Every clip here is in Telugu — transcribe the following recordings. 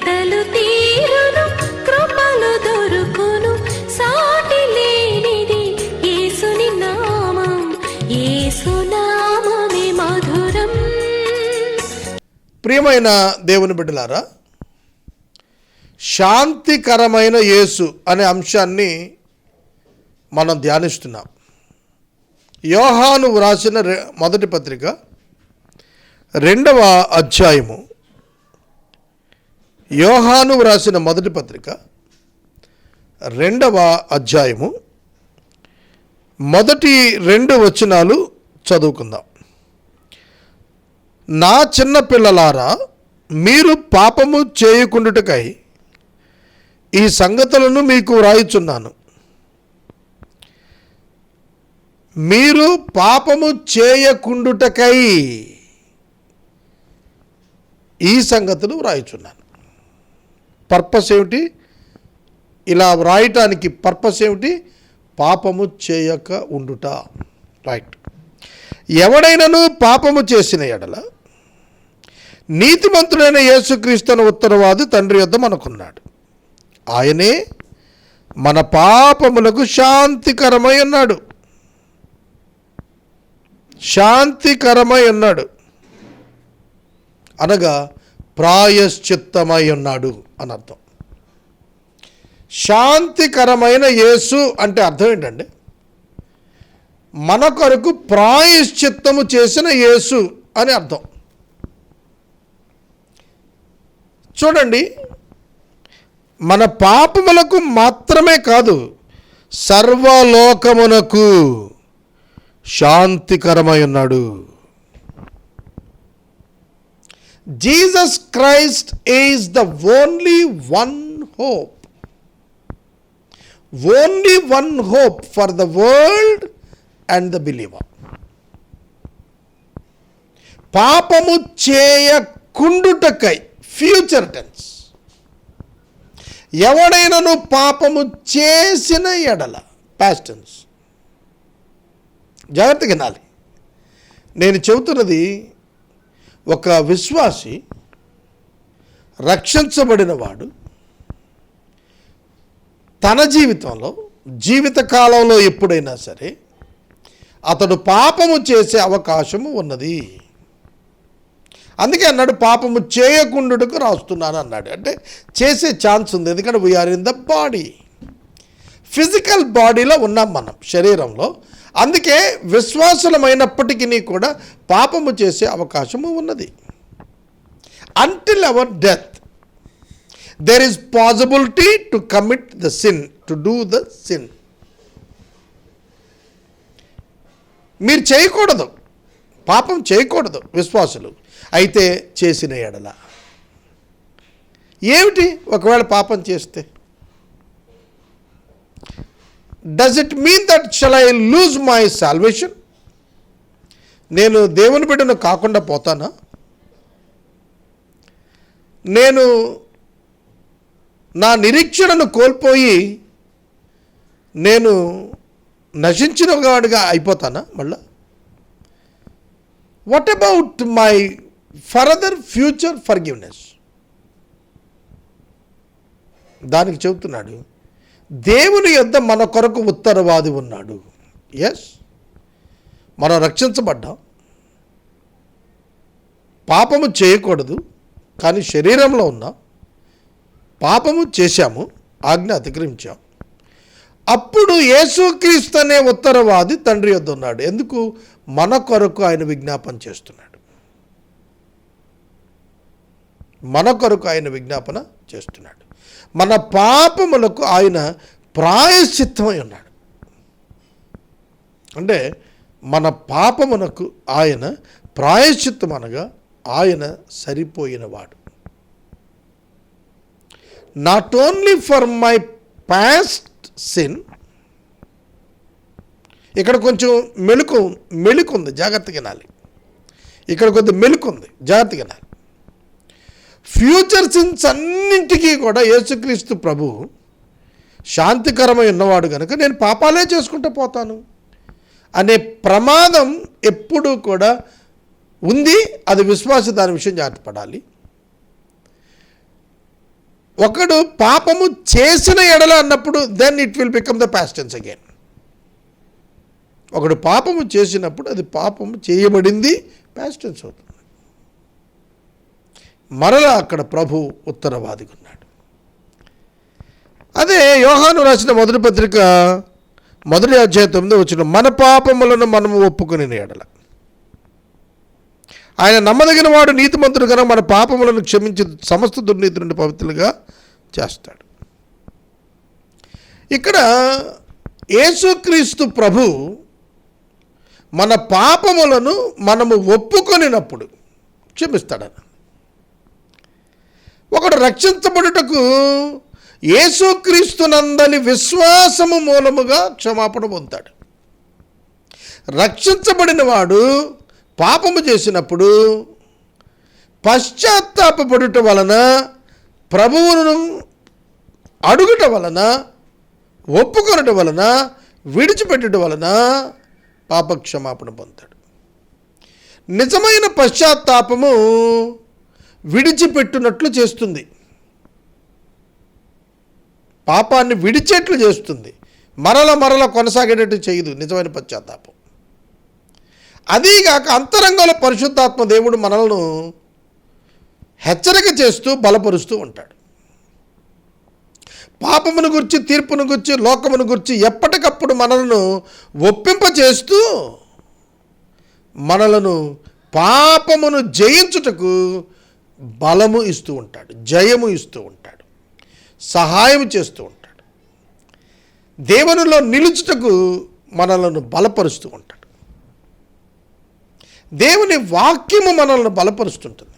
కలతలు తీరును, కృపలు దొరుకును, సాటి లేనిది యేసుని నామం, యేసు నామమే మధురం. ప్రియమైన దేవుని బిడ్డలారా, శాంతికరమైన యేసు అనే అంశాన్ని మనం ధ్యానిస్తున్నాం. యోహాను వ్రాసిన మొదటి పత్రిక 2వ అధ్యాయము. యోహాను వ్రాసిన మొదటి పత్రిక 2వ అధ్యాయము మొదటి 2 వచనాలు చదువుకుందాం. నా చిన్న పిల్లలారా, మీరు పాపము చేయకుండుటకై ఈ సంగతులను మీకు వ్రాయుచున్నాను. మీరు పాపము చేయకుండుటకై ఈ సంగతులు వ్రాయుచున్నాను. పర్పస్ ఏమిటి? ఇలా వ్రాయటానికి పర్పస్ ఏమిటి? పాపము చేయక ఉండుట. రైట్. ఎవడైనను పాపము చేసిన ఎడల నీతిమంతుడైన యేసుక్రీస్తును ఉత్తరవాది తండ్రి యొద్ద మనకున్నాడు. ఆయనే మన పాపములకు శాంతికరమై ఉన్నాడు. శాంతికరమై ఉన్నాడు అనగా ప్రాయశ్చిత్తమై ఉన్నాడు అని అర్థం. శాంతికరమైన యేసు అంటే అర్థం ఏంటండి? మన కొరకు ప్రాయశ్చిత్తము చేసిన యేసు అని అర్థం. చూడండి, మన పాపములకు మాత్రమే కాదు, సర్వలోకమునకు శాంతికరమై ఉన్నాడు. Jesus Christ is the only one hope. Only one hope for the world and the believer. పాపము చేయకుండుటకై, ఫ్యూచర్ టెన్స్. ఎవడైనను పాపము చేసిన ఎడల, పాస్ట్ టెన్స్. జాగ్రత్తగా వినాలి. నేను చెబుతున్నది ఒక విశ్వాసి, రక్షించబడిన వాడు తన జీవితంలో, జీవితకాలంలో ఎప్పుడైనా సరే అతడు పాపము చేసే అవకాశము ఉన్నది. అందుకే అన్నాడు, పాపము చేయకుండుటకు రాస్తున్నాను అన్నాడు. అంటే చేసే ఛాన్స్ ఉంది. ఎందుకంటే we are in the body, physical బాడీలో ఉన్నాం మనం, శరీరంలో. అందుకే విశ్వాసులమైనప్పటికీ కూడా పాపము చేసే అవకాశము ఉన్నది. Until our death there is possibility to commit the sin, to do the sin. మీరు చేయకూడదు, పాపం చేయకూడదు విశ్వాసులు. అయితే చేసిన ఎడల ఏమిటి? ఒకవేళ పాపం చేస్తే does it mean that shall I lose my salvation? నేను దేవుని బిడ్డను కాకుండా పోతానా? నేను నా నిరీక్షణను కోల్పోయి నేను నశించిన వాడిగా అయిపోతానా మళ్ళా? What about my further future forgiveness? దానికి చెబుతున్నాడు, దేవుని యొద్ద మన కొరకు ఉత్తరవాది ఉన్నాడు. ఎస్, మనం రక్షించబడ్డాం, పాపము చేయకూడదు, కానీ శరీరంలో ఉన్నాం, పాపము చేశాము, ఆజ్ఞ అతిక్రమించాం. అప్పుడు యేసుక్రీస్తు అనే ఉత్తరవాది తండ్రి యొద్ద ఉన్నాడు. ఎందుకు? మన కొరకు ఆయన విజ్ఞాపన చేస్తున్నాడు. మన కొరకు ఆయన విజ్ఞాపన చేస్తున్నాడు. మన పాపములకు ఆయన ప్రాయశ్చిత్తమై ఉన్నాడు. అంటే మన పాపమునకు ఆయన ప్రాయశ్చిత్తం అనగా ఆయన సరిపోయినవాడు. Not only for my past sin. ఇక్కడ కొంచెం మెలుకు ఉంది, జాగ్రత్తగా వినాలి. ఇక్కడ కొద్ది మెలుకు ఉంది, జాగ్రత్తగా వినాలి. ఫ్యూచర్ సిన్స్ అన్నింటికీ కూడా యేసుక్రీస్తు ప్రభు శాంతికరమై ఉన్నవాడు కనుక నేను పాపాలే చేసుకుంటూ పోతాను అనే ప్రమాదం ఎప్పుడూ కూడా ఉంది. అది విశ్వాస దాని విషయం జాగ్రత్త పడాలి. ఒకడు పాపము చేసిన ఎడల అన్నప్పుడు then it will become the past tense again. ఒకడు పాపము చేసినప్పుడు అది పాపము చేయబడింది పాస్ట్ టెన్స్ అవుతుంది. మరలా అక్కడ ప్రభు ఉత్తరవాదిగా ఉన్నాడు. అదే యోహాను రాసిన మొదటి పత్రిక 1:9 మన పాపములను మనము ఒప్పుకొని ఎడల ఆయన నమ్మదగిన వాడు నీతిమంతుడు కనుక మన పాపములను క్షమించి సమస్త దుర్నీతి నుండి పవిత్రులుగా చేస్తాడు. ఇక్కడ యేసుక్రీస్తు ప్రభు మన పాపములను మనము ఒప్పుకొనినప్పుడు క్షమిస్తాడని. ఒకడు రక్షించబడుటకు యేసుక్రీస్తునందని విశ్వాసము మూలముగా క్షమాపణ పొందుతాడు. రక్షించబడిన వాడు పాపము చేసినప్పుడు పశ్చాత్తాపపడుట వలన, ప్రభువును అడుగుట వలన, ఒప్పుకొనట వలన, విడిచిపెట్టుట వలన పాపక్షమాపణ పొందుతాడు. నిజమైన పశ్చాత్తాపము విడిచిపెట్టునట్లు చేస్తుంది, పాపాన్ని విడిచేట్లు చేస్తుంది, మరల కొనసాగేటట్టు చేయదు నిజమైన పశ్చాత్తాపం. అదీగాక అంతరంగంలో పరిశుద్ధాత్మ దేవుడు మనలను హెచ్చరిక చేస్తూ బలపరుస్తూ ఉంటాడు. పాపమును గురించి, తీర్పును గురించి, లోకమును గురించి ఎప్పటికప్పుడు మనలను ఒప్పింపచేస్తూ మనలను పాపమును జయించుటకు బలము ఇస్తూ ఉంటాడు, జయము ఇస్తూ ఉంటాడు, సహాయం చేస్తూ ఉంటాడు. దేవునిలో నిలుచుటకు మనలను బలపరుస్తూ ఉంటాడు. దేవుని వాక్యము మనల్ని బలపరుస్తుంటుంది.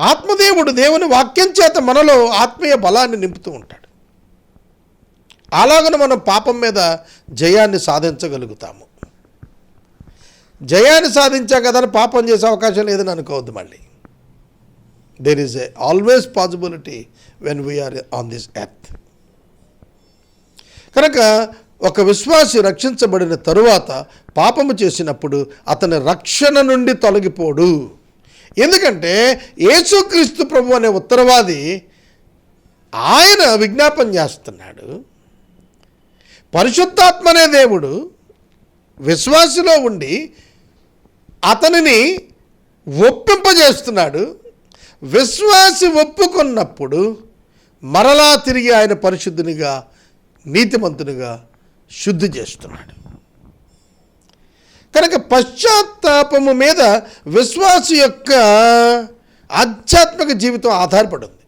ఆత్మదేవుడు దేవుని వాక్యం చేత మనలో ఆత్మీయ బలాన్ని నింపుతూ ఉంటాడు. అలాగను మనం పాపం మీద జయాన్ని సాధించగలుగుతాము. జయాన్ని సాధించా కదా పాపం చేసే అవకాశం లేదని అనుకోవద్దు. మళ్ళీ there is always possibility when we are on this earth. కనుక ఒక విశ్వాసి రక్షించబడిన తరువాత పాపము చేసినప్పుడు అతని రక్షణ నుండి తొలగిపోడు. ఎందుకంటే యేసుక్రీస్తు ప్రభు అనే ఉత్తరవాది ఆయన విజ్ఞాపన చేస్తున్నాడు. పరిశుద్ధాత్మ అనే దేవుడు విశ్వాసిలో ఉండి అతనిని ఒప్పింపజేస్తున్నాడు. విశ్వాసి ఒప్పుకున్నప్పుడు మరలా తిరిగి ఆయన పరిశుద్ధునిగా, నీతిమంతునిగా శుద్ధి చేస్తున్నాడు. కనుక పశ్చాత్తాపము మీద విశ్వాసి యొక్క ఆధ్యాత్మిక జీవితం ఆధారపడి ఉంది.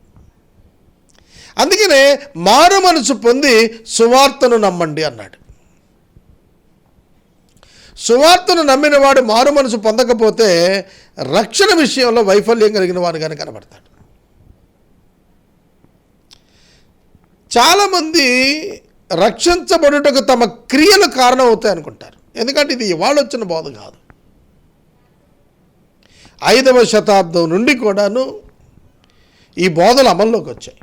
అందుకనే మారు మనసు పొంది సువార్తను నమ్మండి అన్నాడు. సువార్తను నమ్మిన వాడు మారు మనసు పొందకపోతే రక్షణ విషయంలో వైఫల్యం కలిగిన వాడుగానే కనబడతాడు. చాలామంది రక్షించబడుటకు తమ క్రియలు కారణం అవుతాయి అనుకుంటారు. ఎందుకంటే ఇది ఇవాళ వచ్చిన బోధ కాదు. 5వ శతాబ్దం నుండి కూడాను ఈ బోధలు అమల్లోకి వచ్చాయి.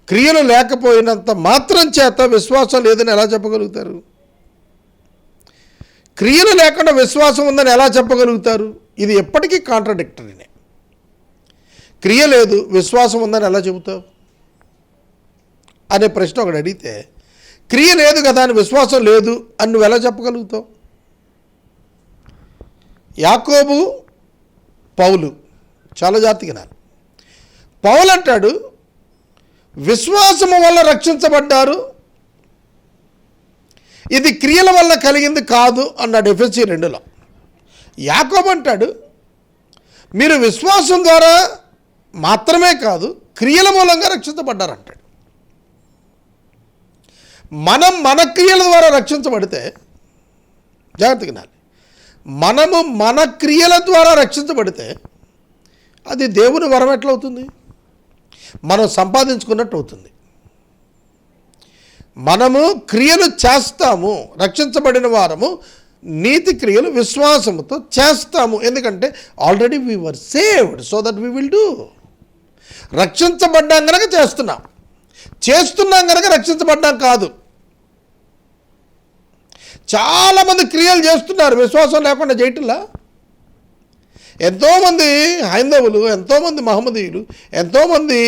క్రియలు లేకపోయినంత మాత్రం చేత విశ్వాసం లేదని ఎలా చెప్పగలుగుతారు? క్రియలు లేకుండా విశ్వాసం ఉందని ఎలా చెప్పగలుగుతారు? ఇది ఎప్పటికీ కాంట్రాడిక్టరీనే. క్రియ లేదు, విశ్వాసం ఉందని ఎలా చెబుతావు అనే ప్రశ్న ఒకటి అడిగితే, క్రియ లేదు కదా అని విశ్వాసం లేదు అని నువ్వు ఎలా చెప్పగలుగుతావు? యాకోబు, పౌలు చాలా జాతికినారు. పౌలు అంటాడు విశ్వాసము వల్ల రక్షించబడ్డారు, ఇది క్రియల వల్ల కలిగింది కాదు అన్నాడు ఎఫెసీ 2లో. యాకోబు అంటాడు మీరు విశ్వాసం ద్వారా మాత్రమే కాదు క్రియల మూలంగా రక్షించబడ్డారంటాడు. మనం మన క్రియల ద్వారా రక్షించబడితే, జాగ్రత్తగా వినాలి, మనము మన క్రియల ద్వారా రక్షించబడితే అది దేవుని వరం ఎట్లవుతుంది? మనం సంపాదించుకున్నట్టు అవుతుంది. మనము క్రియలు చేస్తాము, రక్షించబడిన వారము నీతి క్రియలు విశ్వాసముతో చేస్తాము. ఎందుకంటే already we were saved so that we will do. రక్షించబడ్డాం కనుక చేస్తున్నాం కనుక రక్షించబడ్డాం కాదు. చాలామంది క్రియలు చేస్తున్నారు విశ్వాసం లేకుండా చేయటంలా. ఎంతోమంది హైందవులు, ఎంతోమంది మహమ్మదీయులు, ఎంతోమంది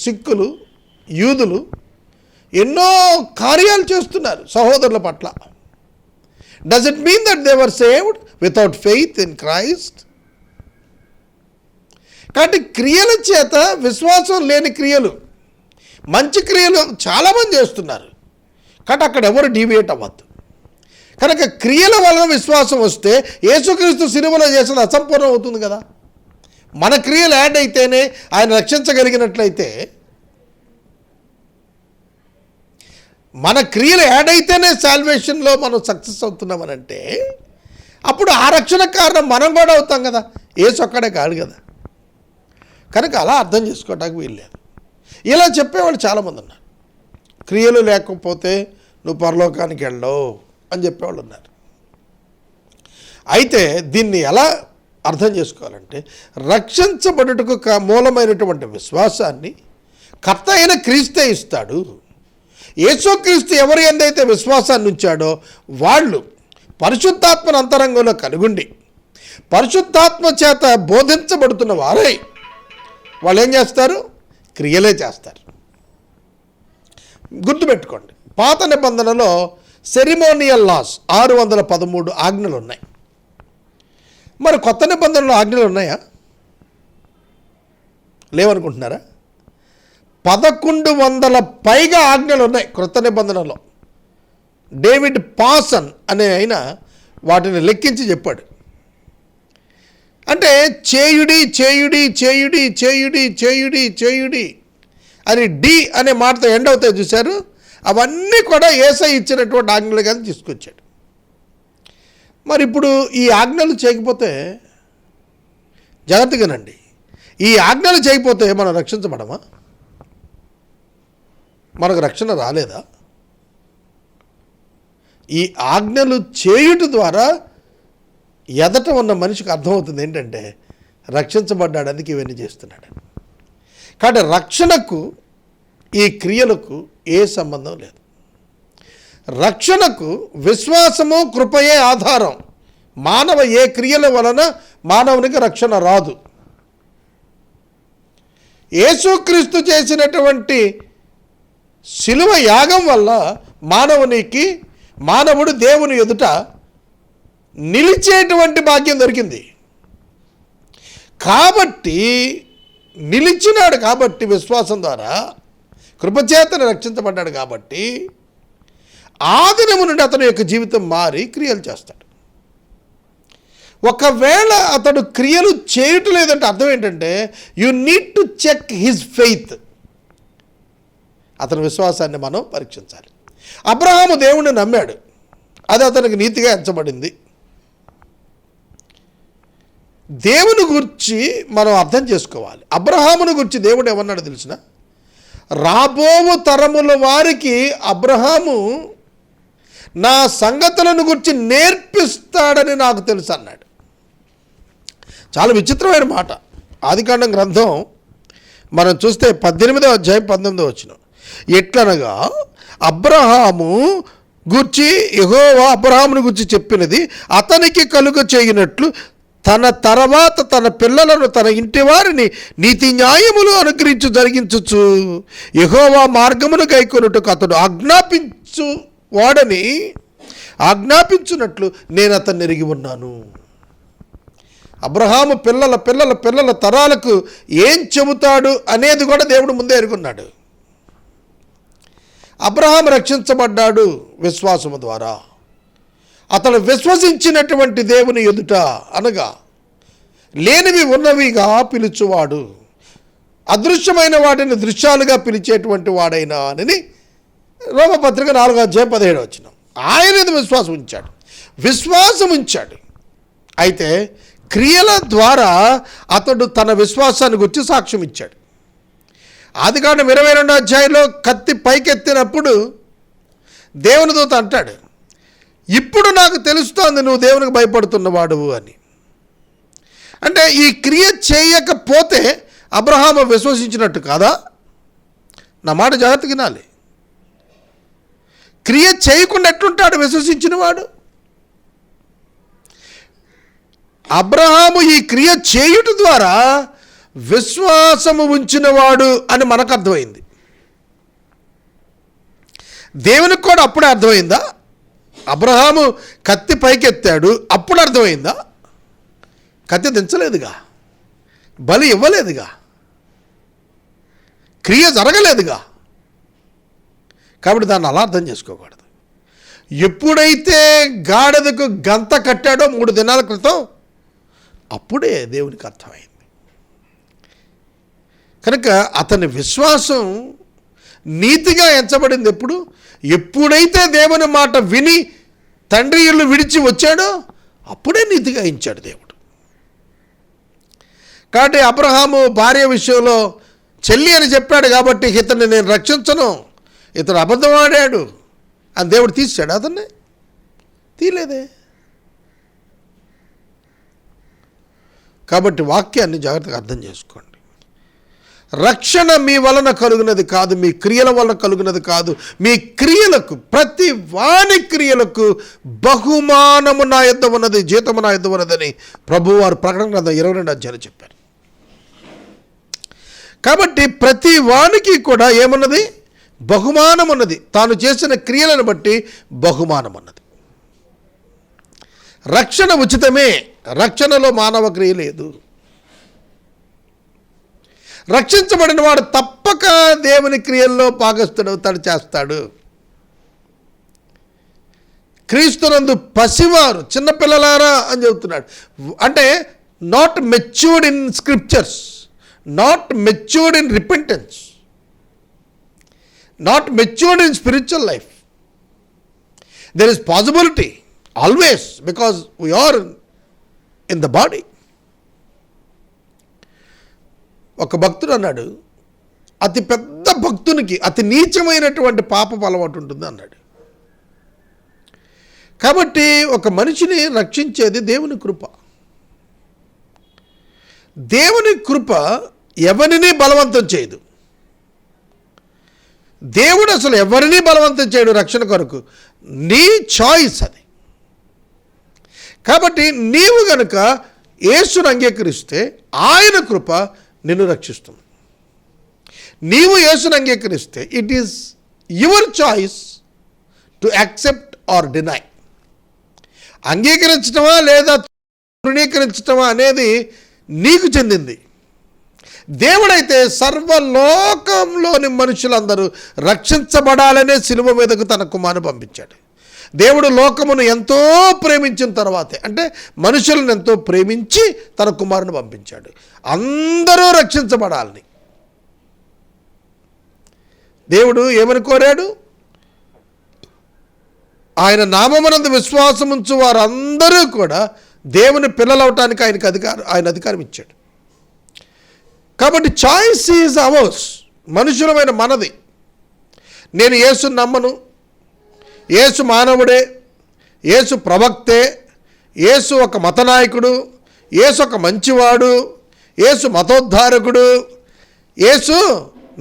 సిక్కులు, యూదులు ఎన్నో కార్యాలు చేస్తున్నారు సహోదరుల పట్ల. Does it mean that they were saved without faith in Christ? కాబట్టి క్రియల చేత విశ్వాసం లేని క్రియలు, మంచి క్రియలు చాలామంది చేస్తున్నారు. కాబట్టి అక్కడ ఎవరు డీవియేట్ అవ్వద్దు. కనుక క్రియల వలన విశ్వాసం వస్తే యేసుక్రీస్తు సిలువలో చేసేది అసంపూర్ణం అవుతుంది కదా. మన క్రియలు యాడ్ అయితేనే ఆయన రక్షించగలిగినట్లయితే, మన క్రియలు యాడ్ అయితేనే సాల్వేషన్లో మనం సక్సెస్ అవుతున్నామనంటే అప్పుడు ఆ రక్షణ కారణం మనం కూడా అవుతాం కదా, యేసు ఒక్కడే కాదు కదా. కనుక అలా అర్థం చేసుకోవడానికి వీల్లేదు. ఇలా చెప్పేవాళ్ళు చాలామంది ఉన్నారు. క్రియలు లేకపోతే నువ్వు పరలోకానికి వెళ్ళవు అని చెప్పేవాళ్ళు ఉన్నారు. అయితే దీన్ని ఎలా అర్థం చేసుకోవాలంటే, రక్షించబడుటకు మూలమైనటువంటి విశ్వాసాన్ని కర్త అయిన క్రీస్తే ఇస్తాడు. యేసుక్రీస్తు ఎవరి ఎందైతే విశ్వాసాన్ని ఉంచాడో వాళ్ళు పరిశుద్ధాత్మను అంతరంగంలో కనుగొండి పరిశుద్ధాత్మ చేత బోధించబడుతున్న వారై వాళ్ళు ఏం చేస్తారు? క్రియలే చేస్తారు. గుర్తుపెట్టుకోండి, పాత నిబంధనలో సెరిమోనియల్ లాస్ 613 ఆజ్ఞలు ఉన్నాయి. మరి కొత్త నిబంధనలో ఆజ్ఞలు ఉన్నాయా? లేవనుకుంటున్నారా? 1100 పైగా ఆజ్ఞలు ఉన్నాయి క్రొత్త నిబంధనలో. డేవిడ్ పాసన్ అనే ఆయన వాటిని లెక్కించి చెప్పాడు. అంటే చేయుడి చేయుడి చేయుడి చేయుడి చేయుడి చేయుడి అని డి అనే మాటతో ఎండ్ అవుతాయి చూశారు. అవన్నీ కూడా యేసయ్య ఇచ్చినటువంటి ఆజ్ఞలు కానీ తీసుకొచ్చాడు. మరి ఇప్పుడు ఈ ఆజ్ఞలు చేయకపోతే జాగ్రత్తగానండి, ఈ ఆజ్ఞలు చేయకపోతే మనం రక్షించబడమా? మనకు రక్షణ రాలేదా? ఈ ఆజ్ఞలు చేయుట ద్వారా ఎదట ఉన్న మనిషికి అర్థమవుతుంది ఏంటంటే రక్షించబడ్డాడానికి ఇవన్నీ చేస్తున్నాడు. కాబట్టి రక్షణకు ఈ క్రియలకు ఏ సంబంధం లేదు. రక్షణకు విశ్వాసము కృపయే ఆధారం. మానవ ఏ క్రియల వలన మానవునికి రక్షణ రాదు. యేసుక్రీస్తు చేసినటువంటి శిలువ యాగం వల్ల మానవుడు దేవుని ఎదుట నిలిచేటువంటి భాగ్యం దొరికింది. కాబట్టి నిలిచినాడు, కాబట్టి విశ్వాసం ద్వారా కృపచేతను రక్షించబడ్డాడు. కాబట్టి ఆ దినము నుండి అతని యొక్క జీవితం మారి క్రియలు చేస్తాడు. ఒకవేళ అతడు క్రియలు చేయటం లేదంటే అర్థం ఏంటంటే you need to check his faith. అతని విశ్వాసాన్ని మనం పరీక్షించాలి. అబ్రహాము దేవుణ్ణి నమ్మాడు, అది అతనికి నీతిగా ఎంచబడింది. దేవుని గురించి మనం అర్థం చేసుకోవాలి. అబ్రహామును గురించి దేవుడు ఏమన్నాడు తెలిసిన? రాబోవు తరముల వారికి అబ్రహాము నా సంగతులను గురించి నేర్పిస్తాడని నాకు తెలుసు అన్నాడు. చాలా విచిత్రమైన మాట. ఆదికాండం గ్రంథం మనం చూస్తే 18వ అధ్యాయం 19వ వచనం. ఎట్లనగా అబ్రహాము గూర్చి యెహోవా అబ్రహామును గురించి చెప్పినది అతనికి కలుగ చేయనట్లు తన తర్వాత తన పిల్లలను తన ఇంటి వారిని నీతి న్యాయములు అనుగ్రహించు జరిగించచ్చు యెహోవా మార్గమును గైకొనుటకు అతడు ఆజ్ఞాపించున్నట్లు నేను అతన్ని ఎరిగి ఉన్నాను. అబ్రహాము పిల్లల పిల్లల పిల్లల తరాలకు ఏం చెబుతాడు అనేది కూడా దేవుడు ముందే ఎరుగున్నాడు. అబ్రహాము రక్షించబడ్డాడు విశ్వాసము ద్వారా. అతడు విశ్వసించినటువంటి దేవుని ఎదుట అనగా లేనివి ఉన్నవిగా పిలుచువాడు, అదృశ్యమైన వాటిని దృశ్యాలుగా పిలిచేటువంటి వాడైనా అని రోమపత్రిక 4వ అధ్యాయం 17వ వచనం. ఆయన విశ్వాసం ఉంచాడు. అయితే క్రియల ద్వారా అతడు తన విశ్వాసాన్ని గురించి సాక్ష్యం ఇచ్చాడు. ఆదికాండం 22వ అధ్యాయంలో కత్తి పైకెత్తినప్పుడు దేవుని దూత అంటాడు, ఇప్పుడు నాకు తెలుస్తోంది నువ్వు దేవునికి భయపడుతున్నవాడు అని. అంటే ఈ క్రియ చేయకపోతే అబ్రహాము విశ్వసించినట్టు కాదా? నా మాట జాగ్రత్తగా వినాలి. క్రియ చేయకుండా ఎట్లుంటాడు విశ్వసించిన వాడు? అబ్రహాము ఈ క్రియ చేయుట ద్వారా విశ్వాసము ఉంచినవాడు అని మనకు అర్థమైంది. దేవునికి కూడా అప్పుడే అర్థమైందా? అబ్రహాము కత్తి పైకెత్తాడు, అప్పుడు అర్థమైందా? కత్తి దించలేదుగా, బలి ఇవ్వలేదుగా, క్రియ జరగలేదుగా. కాబట్టి దాన్ని అలా అర్థం చేసుకోకూడదు. ఎప్పుడైతే గాడిదకు గంత కట్టాడో 3 దినాల క్రితం, అప్పుడే దేవునికి అర్థమైంది. కనుక అతని విశ్వాసం నీతిగా ఎంచబడింది ఎప్పుడైతే దేవుని మాట విని తండ్రి ఇల్లు విడిచి వచ్చాడో అప్పుడే నీతిగా ఎంచాడు దేవుడు. కాబట్టి అబ్రహాము భార్య విషయంలో చెల్లి అని చెప్పాడు కాబట్టి ఇతన్ని నేను రక్షించను, ఇతడు అబద్ధం ఆడాడు అని దేవుడు తీసాడు అతన్ని? తీలేదే. కాబట్టి వాక్యాన్ని జాగ్రత్తగా అర్థం చేసుకోండి. రక్షణ మీ వలన కలుగునది కాదు, మీ క్రియల వలన కలుగునది కాదు. మీ క్రియలకు, ప్రతి వాని క్రియలకు బహుమానము నా యొద్ద ఉన్నది, జీతము నా యొద్ద ఉన్నదని ప్రభువారు ప్రకటన గ్రంథం 22వ అధ్యాయంలో చెప్పారు. కాబట్టి ప్రతి వానికి కూడా ఏమున్నది? బహుమానం ఉన్నది. తాను చేసిన క్రియలను బట్టి బహుమానం ఉన్నది. రక్షణ ఉచితమే, రక్షణలో మానవ క్రియ లేదు. రక్షించబడిన వాడు తప్పక దేవుని క్రియల్లో భాగస్థుడవుతాడు, చేస్తాడు. క్రీస్తునందు పసివారు, చిన్నపిల్లలారా అని చెబుతున్నాడు. అంటే not matured in scriptures, not matured in repentance, not matured in spiritual life. There is possibility always because we are in the body. ఒక భక్తుడు అన్నాడు, అతి పెద్ద భక్తునికి అతి నీచమైనటువంటి పాపపు అలవాటు ఉంటుంది అన్నాడు. కాబట్టి ఒక మనిషిని రక్షించేది దేవుని కృప. దేవుని కృప ఎవరిని బలవంతం చేయదు. దేవుడు అసలు ఎవరిని బలవంతం చేయడు రక్షణ కొరకు. నీ చాయిస్ అది. కాబట్టి నీవు గనుక యేసును అంగీకరిస్తే ఆయన కృప నిన్ను రక్షిస్తుంది. నీవు యేసును అంగీకరిస్తే it is your choice to accept or deny. అంగీకరించటమా లేదా తృణీకరించటమా అనేది నీకు చెందింది. దేవుడైతే సర్వలోకంలోని మనుషులందరూ రక్షించబడాలనే శిలువ మీదకు తన కుమారుని పంపించాడు. దేవుడు లోకమును ఎంతో ప్రేమించిన తర్వాతే, అంటే మనుషులను ఎంతో ప్రేమించి తన కుమారుని పంపించాడు అందరూ రక్షించబడాలని. దేవుడు ఏమని కోరాడు? ఆయన నామమునందు విశ్వాసముంచు వారందరూ కూడా దేవుని పిల్లలవటానికి ఆయన అధికారం ఇచ్చాడు. కాబట్టి చాయిస్ ఈజ్ అవర్స్. మనుషులమైన మనది. నేను యేసుని నమ్మను, యేసు మానవుడే, యేసు ప్రవక్తే, యేసు ఒక మతనాయకుడు, యేసు ఒక మంచివాడు, యేసు మతోద్ధారకుడు, యేసు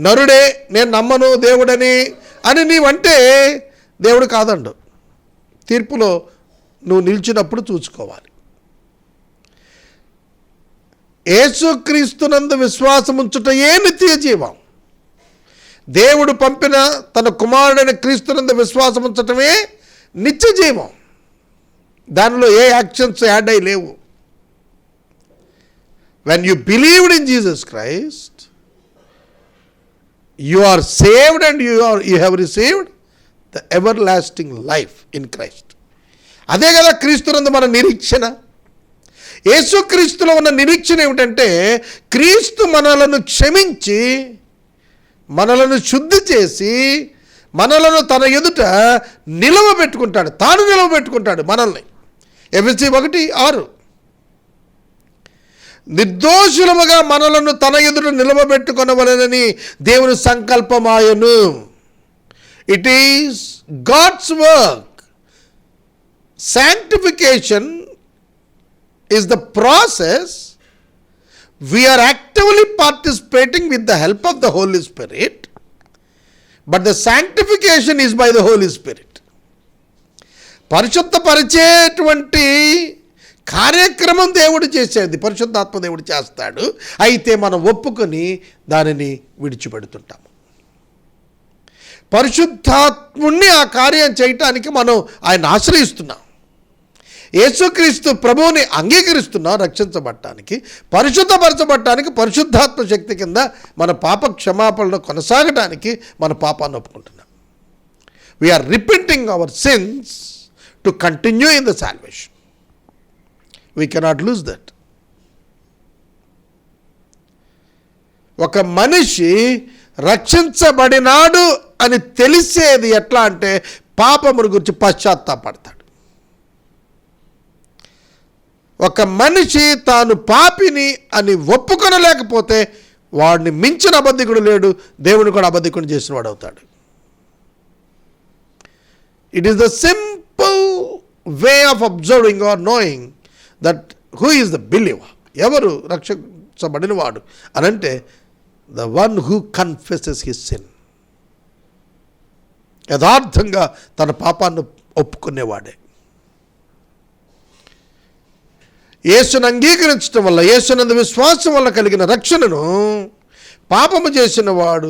నరుడే, నేను నమ్మను దేవుడని అని నీవంటే దేవుడు కాదండు. తీర్పులో నువ్వు నిలిచినప్పుడు చూసుకోవాలి. యేసుక్రీస్తునందు విశ్వాసముంచుటయే నిత్య జీవం. దేవుడు పంపిన తన కుమారుడైన క్రీస్తునందు విశ్వాసముంచటమే నిత్య జీవం. దానిలో ఏ యాక్షన్స్ యాడ్ అయి లేవు. When you believed in Jesus Christ, you are saved and you have received the everlasting life in Christ. అదే కదా క్రీస్తునందు మన నిరీక్షణ. యేసుక్రీస్తులో ఉన్న నిరీక్షణ ఏమిటంటే క్రీస్తు మనలను క్షమించి, మనలను శుద్ధి చేసి, మనలను తన ఎదుట నిలవబెట్టుకుంటాడు. తాను నిలవబెట్టుకుంటాడు మనల్ని. ఎఫెసీ 1:6 నిర్దోషులముగా మనలను తన ఎదుట నిలవబెట్టుకొనవలెనని దేవుని సంకల్పమాయను. It is God's work. Sanctification is the process. We are actively participating with the help of the Holy Spirit, but the sanctification is by the Holy Spirit. పరిశుద్ధపరిచేటువంటి కార్యక్రమం దేవుడు చేసేది, పరిశుద్ధాత్మ దేవుడు చేస్తాడు. అయితే మనం ఒప్పుకొని దానిని విడిచిపెడుతుంటాము. పరిశుద్ధాత్ముణ్ణి ఆ కార్యం చేయటానికి మనం ఆయన ఆశ్రయిస్తున్నాం. యేసుక్రీస్తు ప్రభువుని అంగీకరిస్తున్నాం రక్షించబడటానికి, పరిశుద్ధపరచబడటానికి, పరిశుద్ధాత్మ శక్తి కింద మన పాప క్షమాపణలో కొనసాగడానికి మన పాపాన్ని ఒప్పుకుంటున్నాం. We are repenting our sins to continue in the salvation. We cannot lose that. ఒక మనిషి రక్షించబడినాడు అని తెలిసేది ఎట్లా అంటే పాపమును గురించి పశ్చాత్తాపడతాడు. ఒక మనిషి తాను పాపిని అని ఒప్పుకొనలేకపోతే వాడిని మించిన అబద్ధికుడు లేడు, దేవుని కూడా అబద్ధికుడు చేసిన వాడు అవుతాడు. It is the simple way of observing or knowing that who is the believer. ఎవరు రక్షించబడిన వాడు అనంటే the one who confesses his sin. యథార్థంగా తన పాపాన్ని ఒప్పుకునేవాడే. యేసును అంగీకరించడం వల్ల, యేసునందు విశ్వాసం వల్ల కలిగిన రక్షణను పాపము చేసిన వాడు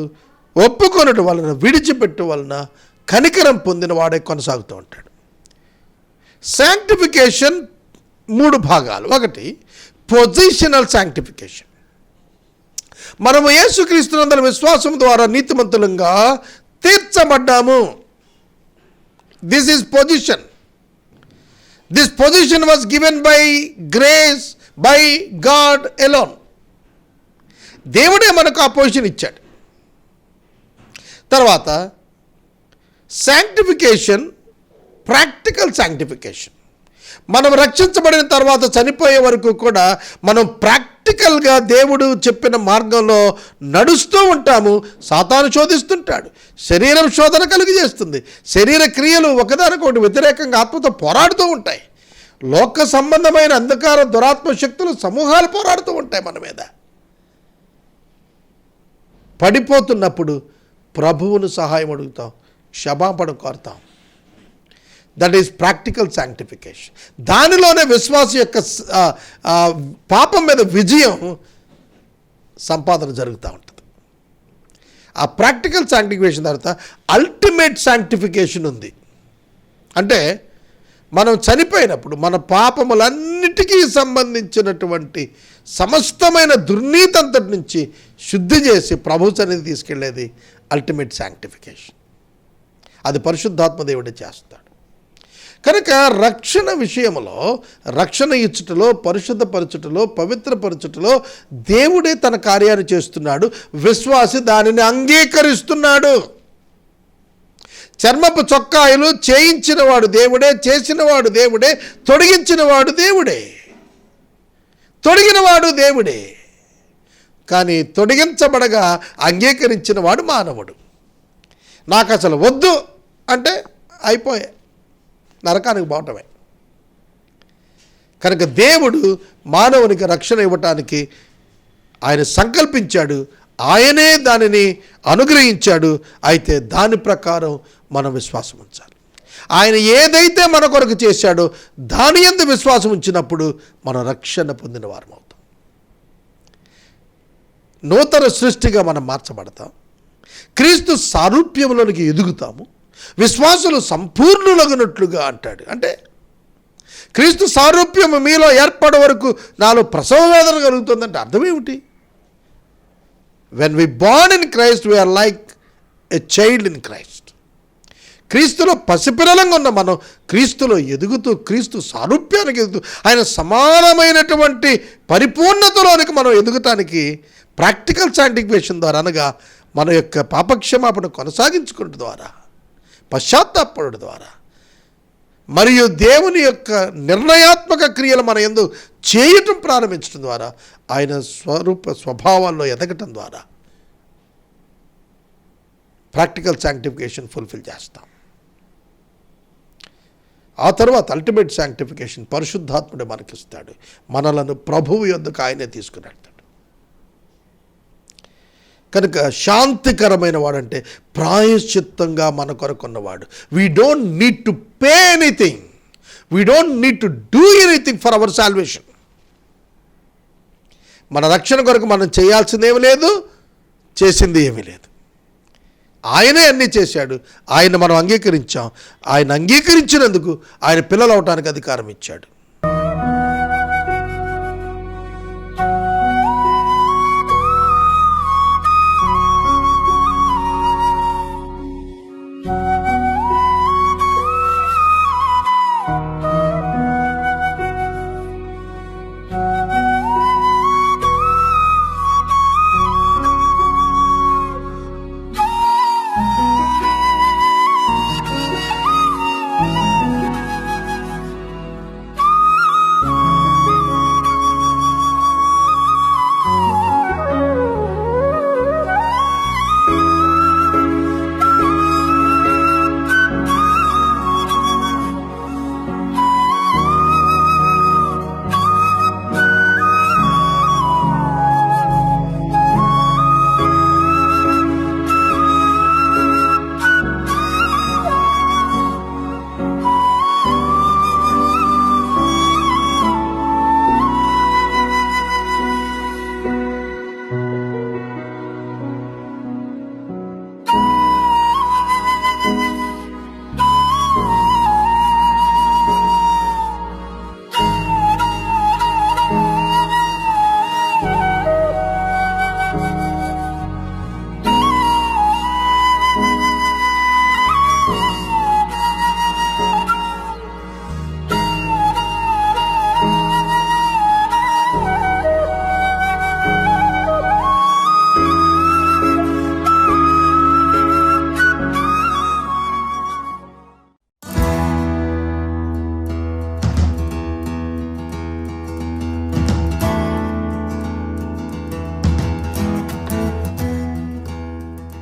ఒప్పుకొనడం వలన, విడిచిపెట్టు వలన కనికరం పొందిన వాడే కొనసాగుతూ ఉంటాడు. శాంక్టిఫికేషన్ 3 భాగాలు. ఒకటి పొజిషనల్ శాంక్టిఫికేషన్. మనము యేసుక్రీస్తునందు విశ్వాసం ద్వారా నీతిమంతులంగా తీర్చబడ్డాము. This is position. This position was given by grace, by God alone. దేవుడే మనకు ఆ పొజిషన్ ఇచ్చాడు. తర్వాత శాంక్టిఫికేషన్, ప్రాక్టికల్ శాంక్టిఫికేషన్. మనం రక్షించబడిన తర్వాత చనిపోయే వరకు కూడా మనం ప్రాక్టికల్గా దేవుడు చెప్పిన మార్గంలో నడుస్తూ ఉంటాము. సాతాను శోధిస్తుంటాడు, శరీరం శోధన కలుగజేస్తుంది, శరీర క్రియలు ఒకదానికొకటి వ్యతిరేకంగా ఆత్మతో పోరాడుతూ ఉంటాయి. లోక సంబంధమైన అంధకార దురాత్మ శక్తులు సమూహాలు పోరాడుతూ ఉంటాయి మన మీద. పడిపోతున్నప్పుడు ప్రభువును సహాయం అడుగుతాం, క్షమాపణ కోరుతాం. That is practical sanctification. దానిలోనే విశ్వాసం యొక్క పాపం మీద విజయం సంపాదన జరుగుతూ ఉంటుంది. ఆ ప్రాక్టికల్ శాంక్టిఫికేషన్ తర్వాత అల్టిమేట్ శాంక్టిఫికేషన్ ఉంది. అంటే మనం చనిపోయినప్పుడు మన పాపములన్నిటికీ సంబంధించినటువంటి సమస్తమైన దుర్నీతి అంతటి నుంచి శుద్ధి చేసి ప్రభు సన్నిధికి తీసుకెళ్లేది అల్టిమేట్ శాంక్టిఫికేషన్. అది పరిశుద్ధాత్మ దేవుడే చేస్తాడు. కనుక రక్షణ విషయంలో, రక్షణ ఇచ్చుటలో, పరిశుద్ధపరచుటలో, పవిత్రపరచుటలో దేవుడే తన కార్యాన్ని చేస్తున్నాడు. విశ్వాసి దానిని అంగీకరిస్తున్నాడు. చర్మపు చొక్కాయలు చేయించినవాడు దేవుడే, చేసినవాడు దేవుడే, తొడిగించినవాడు దేవుడే, తొడిగినవాడు దేవుడే. కానీ తొడిగించబడగా అంగీకరించిన వాడు మానవుడు. నాకు అసలు వద్దు అంటే అయిపోయే, నరకానికి పోవటమే. కనుక దేవుడు మానవునికి రక్షణ ఇవ్వటానికి ఆయన సంకల్పించాడు, ఆయనే దానిని అనుగ్రహించాడు. అయితే దాని ప్రకారం మనం విశ్వాసం ఉంచాలి. ఆయన ఏదైతే మన కొరకు చేశాడో దాని యందు విశ్వాసం ఉంచినప్పుడు మనం రక్షణ పొందిన వారం అవుతాం. నూతన సృష్టిగా మనం మార్చబడతాం. క్రీస్తు సారూప్యంలోనికి ఎదుగుతాము. విశ్వాసులు సంపూర్ణులగునట్లుగా అంటాడు. అంటే క్రీస్తు సారూప్యము మీలో ఏర్పడే వరకు నాలో ప్రసవ వేదన కలుగుతుందంటే అర్థం ఏమిటి? When we born in Christ, we are like a child in Christ. క్రీస్తులో పసిపిల్లలంగా ఉన్న మనం క్రీస్తులో ఎదుగుతూ, క్రీస్తు సారూప్యానికి ఎదుగుతూ, ఆయన సమానమైనటువంటి పరిపూర్ణతలోనికి మనం ఎదుగుతానికి ప్రాక్టికల్ శాంక్టిఫికేషన్ ద్వారా, అనగా మన యొక్క పాపక్షమాపణ కొనసాగించుకున్న ద్వారా, పశ్చాత్తాపడు ద్వారా, మరియు దేవుని యొక్క నిర్ణయాత్మక క్రియలు మన యందు చేయటం ప్రారంభించడం ద్వారా, ఆయన స్వభావాల్లో ఎదగటం ద్వారా ప్రాక్టికల్ శాంక్టిఫికేషన్ ఫుల్ఫిల్ చేస్తాం. ఆ తర్వాత అల్టిమేట్ శాంక్టిఫికేషన్ పరిశుద్ధాత్ముడే మనకిస్తాడు. మనలను ప్రభువు యొద్దకు ఆయనే తీసుకుని వెళ్తాడు. కనుక శాంతికరమైన వాడంటే ప్రాయశ్చిత్తంగా మన కొరకున్నవాడు. We don't need to pay anything. We don't need to do anything for our salvation. మన రక్షణ కొరకు మనం చేయాల్సింది ఏమీ లేదు, చేసింది ఏమీ లేదు. ఆయనే అన్నీ చేశాడు. ఆయన మనం అంగీకరించాం. ఆయన అంగీకరించినందుకు ఆయన పిల్లలు అవటానికి అధికారం ఇచ్చాడు.